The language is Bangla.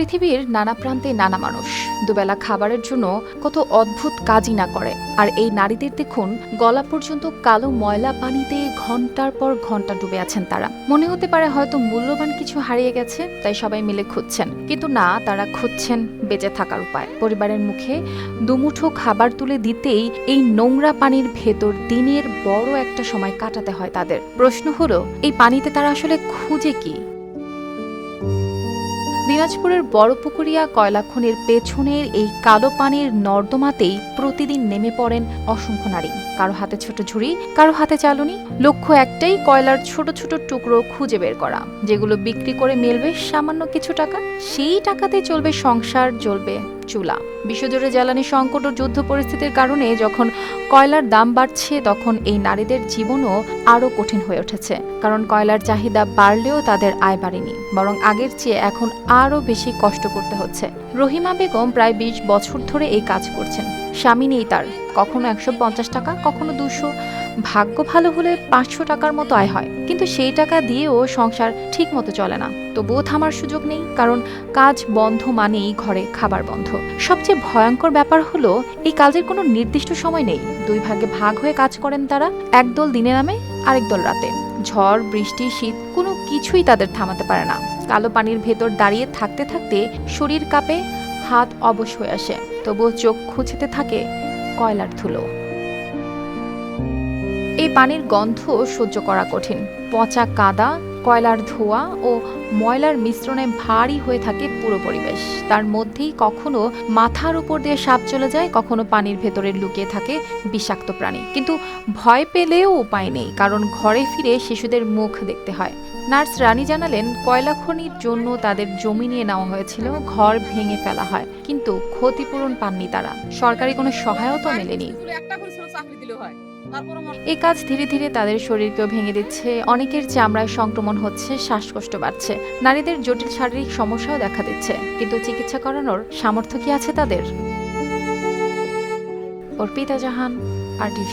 পৃথিবীর নানা প্রান্তে নানা মানুষ দুবেলা খাবারের জন্য কত অদ্ভুত কাজই না করে। আর এই নারীদের দেখুন, গলা পর্যন্ত কালো ময়লা পানিতে ঘন্টার পর ঘন্টা ডুবে আছেন তারা। মনে হতে পারে হয়তো মূল্যবান কিছু হারিয়ে গেছে, তাই সবাই মিলে খুঁজছেন। কিন্তু না, তারা খুঁজছেন বেঁচে থাকার উপায়। পরিবারের মুখে দুমুঠো খাবার তুলে দিতেই এই নোংরা পানির ভেতর দিনের বড় একটা সময় কাটাতে হয় তাদের। প্রশ্ন হলো, এই পানিতে তারা আসলে খুঁজে কি? দিনাজপুরের বড়পুকুরিয়া কয়লা খনির পেছনের এই কালো পানির নর্দমাতেই প্রতিদিন নেমে পড়েন অসংখ্য নারী। কারো হাতে ছোট ঝুড়ি, কারো হাতে চালুনি। লক্ষ্য একটাই, কয়লার ছোট ছোট টুকরো খুঁজে বের করা, যেগুলো বিক্রি করে মিলবে সামান্য কিছু টাকা। সেই টাকাতে চলবে সংসার, জ্বলবে চুলা। বিশ্বজুড়ে জ্বালানি সংকট ও যুদ্ধ পরিস্থিতির কারণে যখন কয়লার দাম বাড়ছে, তখন এই নারীদের জীবনও আরও কঠিন হয়ে উঠেছে। কারণ কয়লার চাহিদা বাড়লেও তাদের আয় বাড়েনি, বরং আগের চেয়ে এখন আরও বেশি কষ্ট করতে হচ্ছে। রহিমা বেগম প্রায় ২০ বছর ধরে এই কাজ করছেন। স্বামী নেই তার, কখনো ১৫০ টাকা, কখনো ২০০, ভাগ্য ভালো হলে ৫০০ টাকার মতো আয় হয়। কিন্তু সেই টাকা দিয়েও সংসার ঠিক মতো চলে না। তবুও থামার সুযোগ নেই, কারণ কাজ বন্ধ মানেই ঘরে খাবার বন্ধ। সবচেয়ে ভয়ঙ্কর ব্যাপার হলো, এই কাজের কোনো নির্দিষ্ট সময় নেই। দুই ভাগে ভাগ হয়ে কাজ করেন তারা। একদল দিনে নামে, আরেক দল রাতে। ঝড়, বৃষ্টি, শীত কোনো কিছুই তাদের থামাতে পারে না। কালো পানির ভেতর দাঁড়িয়ে থাকতে থাকতে শরীর কাঁপে, হাত অবশ হয়ে আসে, তবুও চোখ খুঁজতে থাকে কয়লার ধুলো। এই পানির গন্ধ সহ্য করা কঠিন। পচা কাদা, কয়লার ধোঁয়া ও ময়লার মিশ্রণে ভারী হয়ে থাকে পুরো পরিবেশ। তার মধ্যেই কখনো মাথার উপর দিয়ে সাপ চলে যায়, কখনো পানির ভেতরে লুকিয়ে থাকে বিষাক্ত প্রাণী। কিন্তু ভয় পেলেও উপায় নেই, কারণ ঘরে ফিরে শিশুদের মুখ দেখতে হয়। নার্স রানী জানালেন, কয়লা খনির জন্য তাদের জমি নিয়ে নেওয়া হয়েছিল, ঘর ভেঙে ফেলা হয়, কিন্তু ক্ষতিপূরণ পাননি তারা। সরকারি কোনো সহায়তা মেলেনি। এই কাজ ধীরে ধীরে তাদের শরীরকেও ভেঙে দিচ্ছে। অনেকের চামড়ায় সংক্রমণ হচ্ছে, শ্বাসকষ্ট বাড়ছে, নারীদের জটিল শারীরিক সমস্যাও দেখা দিচ্ছে। কিন্তু চিকিৎসা করানোর সামর্থ্য কি আছে তাদের? অর্পিতা জাহান, RTV।